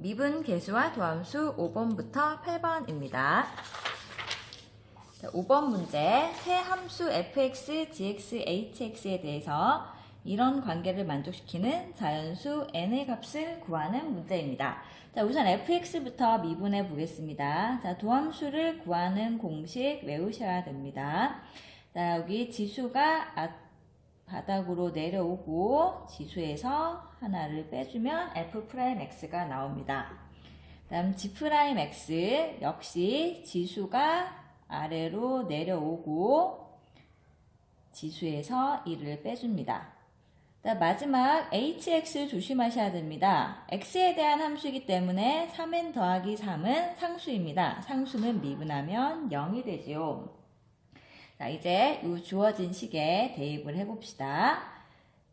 미분 계수와 도함수 5번부터 8번입니다. 5번 문제, 새 함수 fx, gx, hx에 대해서 이런 관계를 만족시키는 자연수 n의 값을 구하는 문제입니다. 자, 우선 fx부터 미분해 보겠습니다. 자, 도함수를 구하는 공식 외우셔야 됩니다. 자, 여기 지수가 바닥으로 내려오고 지수에서 하나를 빼주면 f'x가 나옵니다. 다음 g'x 역시 지수가 아래로 내려오고 지수에서 1을 빼줍니다. 마지막 hx 조심하셔야 됩니다. x에 대한 함수이기 때문에 3n 더하기 3은 상수입니다. 상수는 미분하면 0이 되지요. 자, 이제 이 주어진 식에 대입을 해봅시다.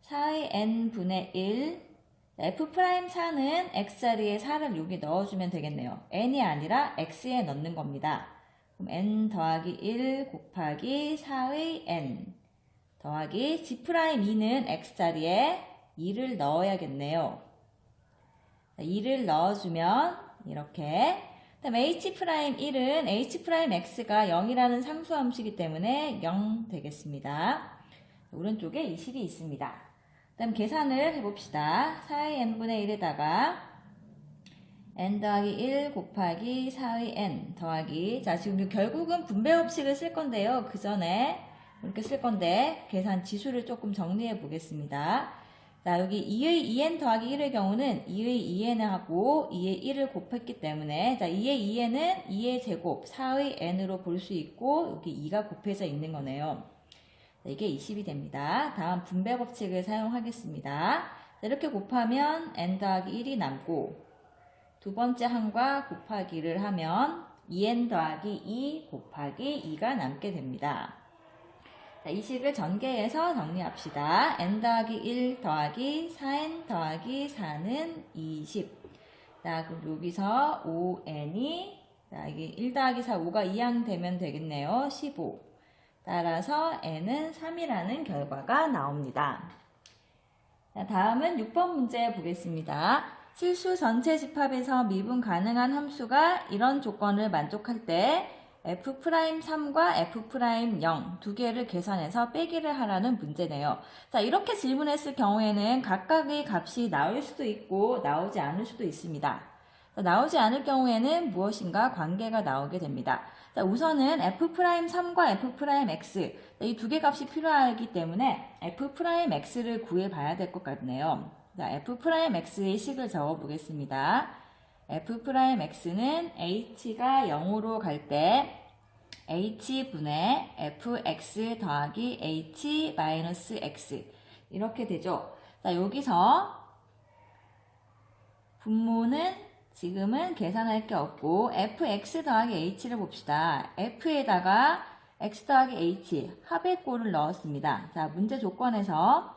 4의 n분의 1 f'4는 x자리에 4를 여기 넣어주면 되겠네요. n이 아니라 x에 넣는 겁니다. 그럼 n 더하기 1 곱하기 4의 n 더하기 g'2는 x자리에 2를 넣어야겠네요. 2를 넣어주면 이렇게. 다음 h'1은 h'x가 0이라는 상수함수이기 때문에 0 되겠습니다. 오른쪽에 20이 있습니다. 다음 계산을 해봅시다. 4의 n분의 1에다가 n 더하기 1 곱하기 4의 n 더하기, 자, 지금 결국은 분배법칙을 쓸 건데요. 그 전에 이렇게 쓸 건데 계산 지수를 조금 정리해 보겠습니다. 자, 여기 2의 2n 더하기 1의 경우는 2의 2n을 하고 2의 1을 곱했기 때문에, 자, 2의 2n은 2의 제곱 4의 n으로 볼 수 있고 여기 2가 곱해져 있는 거네요. 자, 이게 20이 됩니다. 다음 분배법칙을 사용하겠습니다. 자, 이렇게 곱하면 n 더하기 1이 남고 두 번째 항과 곱하기를 하면 2n 더하기 2 곱하기 2가 남게 됩니다. 자, 이 식을 전개해서 정리합시다. n 더하기 1 더하기 4n 더하기 4는 20. 자, 그럼 여기서 5n이, 자, 이게 1 더하기 4, 5가 2항 되면 되겠네요. 15. 따라서 n은 3이라는 결과가 나옵니다. 자, 다음은 6번 문제 보겠습니다. 실수 전체 집합에서 미분 가능한 함수가 이런 조건을 만족할 때 f'3과 f'0 두 개를 계산해서 빼기를 하라는 문제네요. 자, 이렇게 질문했을 경우에는 각각의 값이 나올 수도 있고 나오지 않을 수도 있습니다. 자, 나오지 않을 경우에는 무엇인가 관계가 나오게 됩니다. 자, 우선은 f'3과 f'x 이 두 개 값이 필요하기 때문에 f'x를 구해봐야 될 것 같네요. 자, f'x의 식을 적어 보겠습니다. f'x는 h가 0으로 갈 때 h분의 fx 더하기 h 마이너스 x 이렇게 되죠. 자, 여기서 분모는 지금은 계산할 게 없고 fx 더하기 h를 봅시다. f에다가 x 더하기 h 합의 꼴을 넣었습니다. 자, 문제 조건에서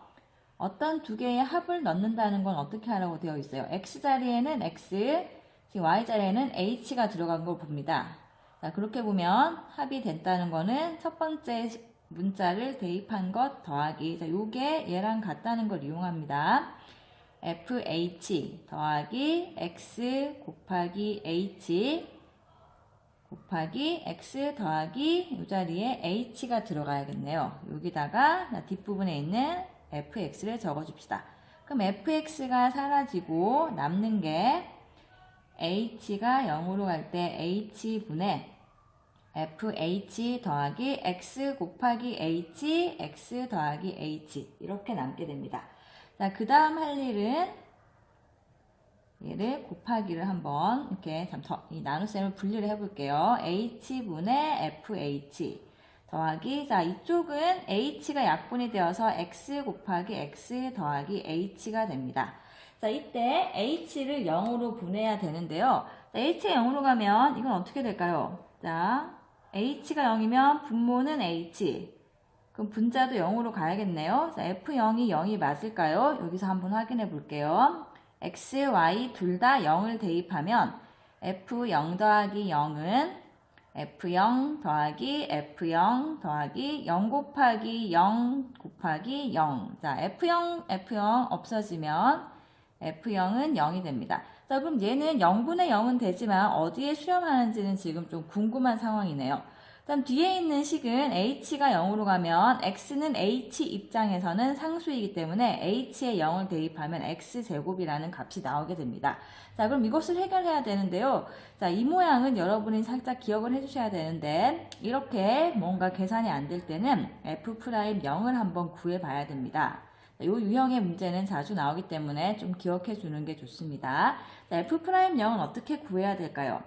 어떤 두 개의 합을 넣는다는 건 어떻게 하라고 되어 있어요? x자리에는 x, 지금 y자리에는 h가 들어간 걸 봅니다. 자, 그렇게 보면 합이 됐다는 거는 첫 번째 문자를 대입한 것 더하기, 자, 요게 얘랑 같다는 걸 이용합니다. fh 더하기 x 곱하기 h 곱하기 x 더하기 이 자리에 h가 들어가야겠네요. 여기다가 뒷부분에 있는 fx를 적어줍시다. 그럼 fx가 사라지고 남는 게 h가 0으로 갈 때 h분의 fh 더하기 x 곱하기 h, x 더하기 h 이렇게 남게 됩니다. 자, 그 다음 할 일은 얘를 곱하기를 한번 이렇게 이 나눗셈을 분리를 해볼게요. h분의 fh 더하기, 자, 이쪽은 h가 약분이 되어서 x 곱하기 x 더하기 h가 됩니다. 자, 이때 h를 0으로 보내야 되는데요. 자, h가 0으로 가면 이건 어떻게 될까요? 자, h가 0이면 분모는 h. 그럼 분자도 0으로 가야겠네요. 자, f0이 0이 맞을까요? 여기서 한번 확인해 볼게요. x, y 둘 다 0을 대입하면 f0 더하기 0은 f0 더하기 f0 더하기 0 곱하기 0 곱하기 0. 자, f0 없어지면 F0은 0이 됩니다. 자, 그럼 얘는 0분의 0은 되지만 어디에 수렴하는지는 지금 좀 궁금한 상황이네요. 다음 뒤에 있는 식은 h가 0으로 가면 x는 h 입장에서는 상수이기 때문에 h에 0을 대입하면 x제곱이라는 값이 나오게 됩니다. 자, 그럼 이것을 해결해야 되는데요. 자, 이 모양은 여러분이 살짝 기억을 해주셔야 되는데 이렇게 뭔가 계산이 안 될 때는 f'0을 한번 구해봐야 됩니다. 이 유형의 문제는 자주 나오기 때문에 좀 기억해 주는 게 좋습니다. 자, f'0은 어떻게 구해야 될까요?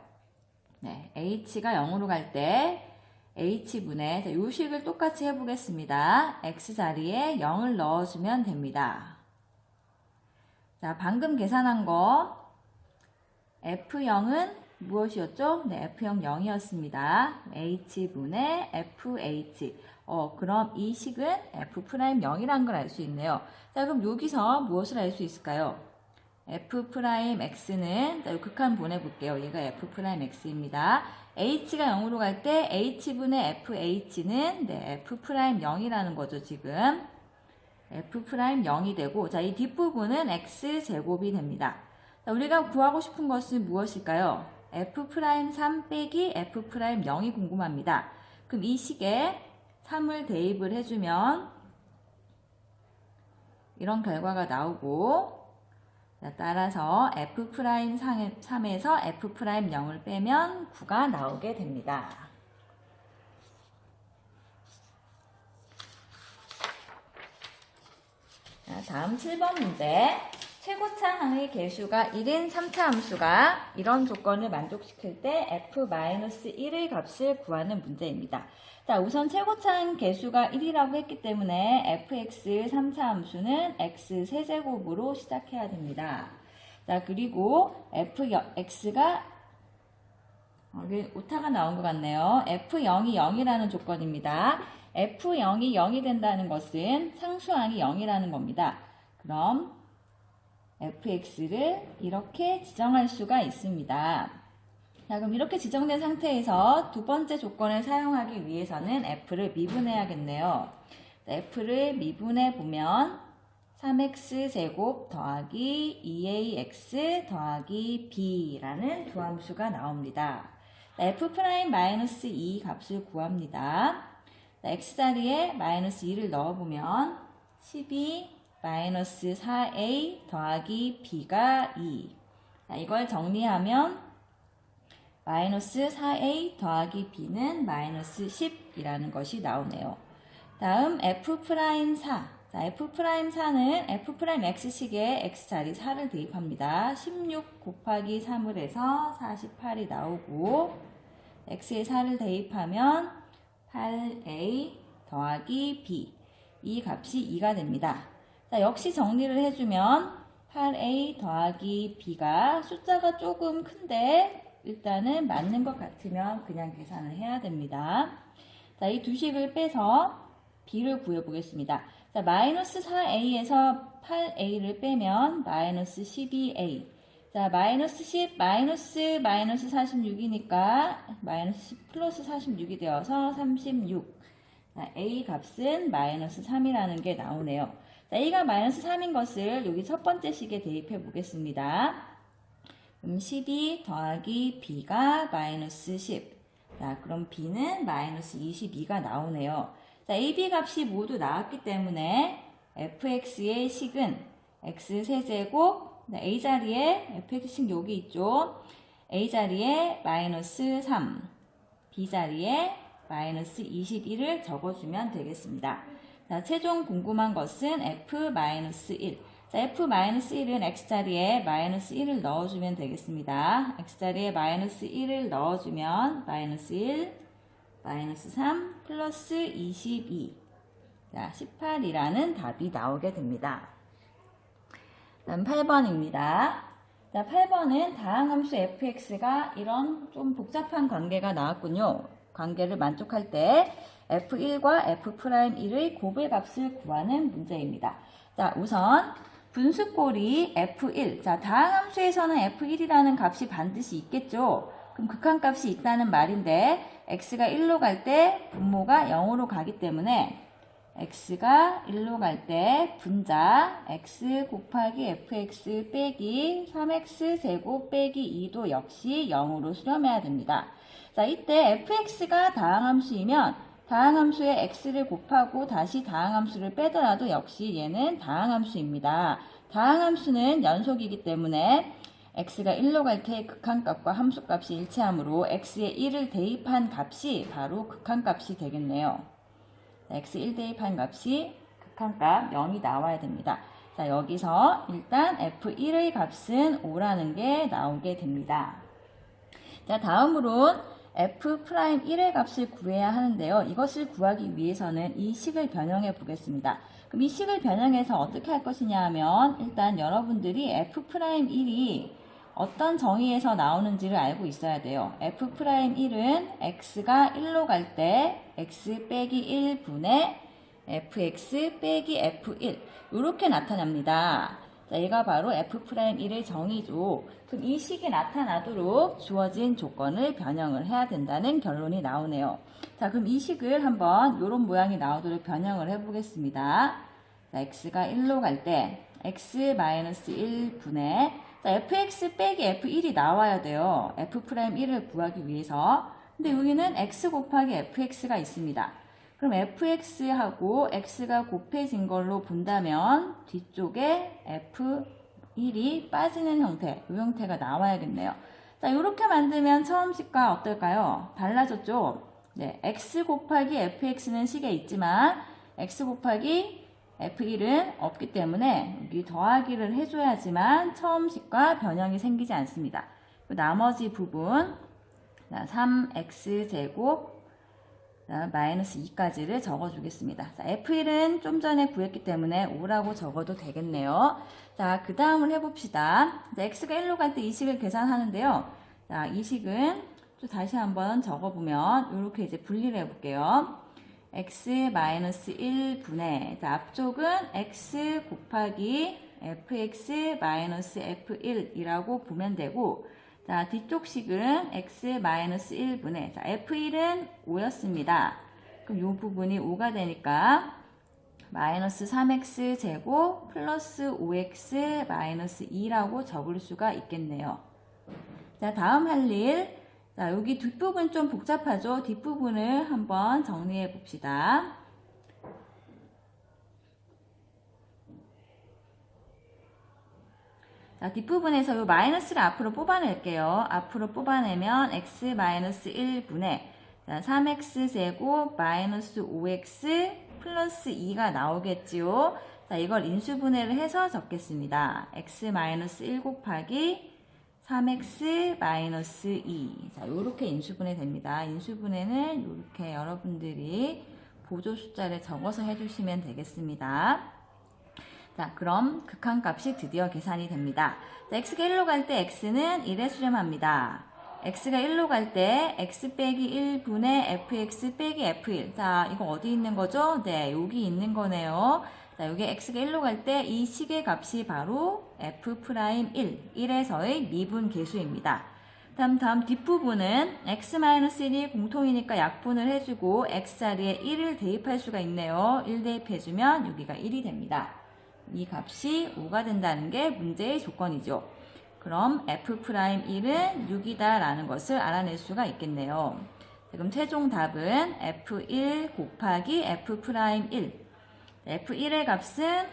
네, h가 0으로 갈 때 h분의, 이 식을 똑같이 해보겠습니다. x자리에 0을 넣어주면 됩니다. 자, 방금 계산한 거 f0은 무엇이었죠? 네, f0 0이었습니다. h분의 fh. 그럼 이 식은 f'0이라는 걸 알 수 있네요. 자, 그럼 여기서 무엇을 알 수 있을까요? f'x는, 자, 이 극한 보내볼게요. 얘가 f'x입니다. h가 0으로 갈 때 h분의 fh는 네, f'0이라는 거죠, 지금. f'0이 되고, 자, 이 뒷부분은 x제곱이 됩니다. 자, 우리가 구하고 싶은 것은 무엇일까요? f'3 빼기 f'0이 궁금합니다. 그럼 이 식에 3을 대입을 해주면 이런 결과가 나오고, 자, 따라서 f'3에서 f'0을 빼면 9가 나오게 됩니다. 자, 다음 7번 문제. 최고차항의 개수가 1인 3차 함수가 이런 조건을 만족시킬 때 f-1의 값을 구하는 문제입니다. 자, 우선 최고차항 개수가 1이라고 했기 때문에 fx 3차 함수는 x 세제곱으로 시작해야 됩니다. 자, 그리고 fx가 여기 오타가 나온 것 같네요. f0이 0이라는 조건입니다. f0이 0이 된다는 것은 상수항이 0이라는 겁니다. 그럼 fx를 이렇게 지정할 수가 있습니다. 자, 그럼 이렇게 지정된 상태에서 두 번째 조건을 사용하기 위해서는 f를 미분해야겠네요. f를 미분해 보면 3x제곱 더하기 2ax 더하기 b라는 두 함수가 나옵니다. f'-2 값을 구합니다. x자리에 -2를 넣어보면 12 -4a 더하기 b가 2. 자, 이걸 정리하면 -4a 더하기 b는 -10이라는 것이 나오네요. 다음 f'4. 자, f'4는 f'x식에 x자리 4를 대입합니다. 16 곱하기 3을 해서 48이 나오고 x에 4를 대입하면 8a 더하기 b. 이 값이 2가 됩니다. 자, 역시 정리를 해주면 8a 더하기 b가 숫자가 조금 큰데 일단은 맞는 것 같으면 그냥 계산을 해야 됩니다. 자, 이 두 식을 빼서 b를 구해보겠습니다. 자, -4a에서 8a를 빼면 -12a. 자, -10, -46이니까 -10 플러스 46이 되어서 36. 자, a 값은 -3이라는 게 나오네요. 자, a가 -3인 것을 여기 첫 번째 식에 대입해 보겠습니다. 그럼 12 더하기 b가 -10. 자, 그럼 b는 -22가 나오네요. 자, a, b 값이 모두 나왔기 때문에 fx의 식은 x세제곱, a 자리에 fx식 여기 있죠. a 자리에 -3, b 자리에 -21을 적어주면 되겠습니다. 자, 최종 궁금한 것은 f-1. 자, f-1은 x자리에 -1을 넣어주면 되겠습니다. x자리에 -1을 넣어주면 -1, -3 플러스 22. 자, 18이라는 답이 나오게 됩니다. 다음 8번입니다. 자, 8번은 다항함수 fx가 이런 좀 복잡한 관계가 나왔군요. 관계를 만족할 때 f1과 f'1의 곱의 구하는 문제입니다. 자, 우선 분수꼴이 f1. 자, 다항함수에서는 f1이라는 값이 반드시 있겠죠. 그럼 극한값이 있다는 말인데 x가 1로 갈 때 분모가 0으로 가기 때문에 x가 1로 갈 때 분자 x 곱하기 fx 빼기 3x 제곱 빼기 2도 역시 0으로 수렴해야 됩니다. 자, 이때 fx가 다항함수이면 다항함수에 x를 곱하고 다시 다항함수를 빼더라도 역시 얘는 다항함수입니다. 다항함수는 연속이기 때문에 x가 1로 갈 때 극한값과 함수값이 일치하므로 x에 1을 대입한 값이 바로 극한값이 되겠네요. x 1 대입한 값이 극한값 0이 나와야 됩니다. 자, 여기서 일단 f1의 값은 5라는 게 나오게 됩니다. 자, 다음으로는 f'1의 값을 구해야 하는데요. 이것을 구하기 위해서는 이 식을 변형해 보겠습니다. 그럼 이 식을 변형해서 어떻게 할 것이냐 하면 일단 여러분들이 f'1이 어떤 정의에서 나오는지를 알고 있어야 돼요. f'1은 x가 1로 갈 때 x 빼기 1분의 fx 빼기 f1 이렇게 나타납니다. 자, 얘가 바로 f'1의 정의죠. 그럼 이 식이 나타나도록 주어진 조건을 변형을 해야 된다는 결론이 나오네요. 자, 그럼 이 식을 한번 이런 모양이 나오도록 변형을 해보겠습니다. 자, x가 1로 갈 때 x-1분의 자, fx 빼기 f1이 나와야 돼요. f'1을 구하기 위해서. 근데 여기는 x 곱하기 fx가 있습니다. 그럼 fx하고 x가 곱해진 걸로 본다면 뒤쪽에 f1이 빠지는 형태, 이 형태가 나와야겠네요. 자, 이렇게 만들면 처음 식과 어떨까요? 달라졌죠? 네, x 곱하기 fx는 식에 있지만 x 곱하기 f1은 없기 때문에 여기 더하기를 해줘야지만 처음 식과 변형이 생기지 않습니다. 나머지 부분 3x제곱 마이너스 2까지를 적어주겠습니다. 자, f1은 좀 전에 구했기 때문에 5라고 적어도 되겠네요. 자, 그 다음을 해봅시다. 자, x가 1로 갈 때 이 식을 계산하는데요. 자, 이 식은 또 다시 한번 적어보면 이렇게 이제 분리를 해볼게요. x-1분의 자, 앞쪽은 x 곱하기 fx-f1이라고 보면 되고 자, 뒤쪽 식은 x-1분의 자, f1은 5였습니다. 그럼 이 부분이 5가 되니까 마이너스 3x 제곱 플러스 5x 마이너스 2라고 적을 수가 있겠네요. 자, 다음 할 일 자, 여기 뒷부분 좀 복잡하죠? 뒷부분을 한번 정리해 봅시다. 자, 뒷부분에서 이 마이너스를 앞으로 뽑아낼게요. 앞으로 뽑아내면 x-1분의 3x제곱 마이너스 5x 플러스 2가 나오겠지요. 자, 이걸 인수분해를 해서 적겠습니다. x-1 곱하기 3x-2 자, 요렇게 인수분해 됩니다. 인수분해는 이렇게 여러분들이 보조 숫자를 적어서 해주시면 되겠습니다. 자, 그럼 극한값이 드디어 계산이 됩니다. 자, x가 1로 갈 때 x는 1에 수렴합니다. x가 1로 갈 때 x 빼기 1분의 fx 빼기 f1 자, 이거 어디 있는 거죠? 네, 여기 있는 거네요. 자, 여기 x가 1로 갈 때 이 식의 값이 바로 f'1, 1에서의 미분 계수입니다. 다음 뒷부분은 x-1이 공통이니까 약분을 해주고 x자리에 1을 대입할 수가 있네요. 1 대입해주면 여기가 1이 됩니다. 이 값이 5가 된다는 게 문제의 조건이죠. 그럼 f'1은 6이다 라는 것을 알아낼 수가 있겠네요. 그럼 최종 답은 f1 곱하기 f'1 f1의 값은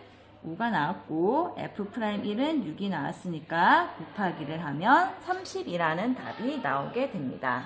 5가 나왔고 f'1은 6이 나왔으니까 곱하기를 하면 30이라는 답이 나오게 됩니다.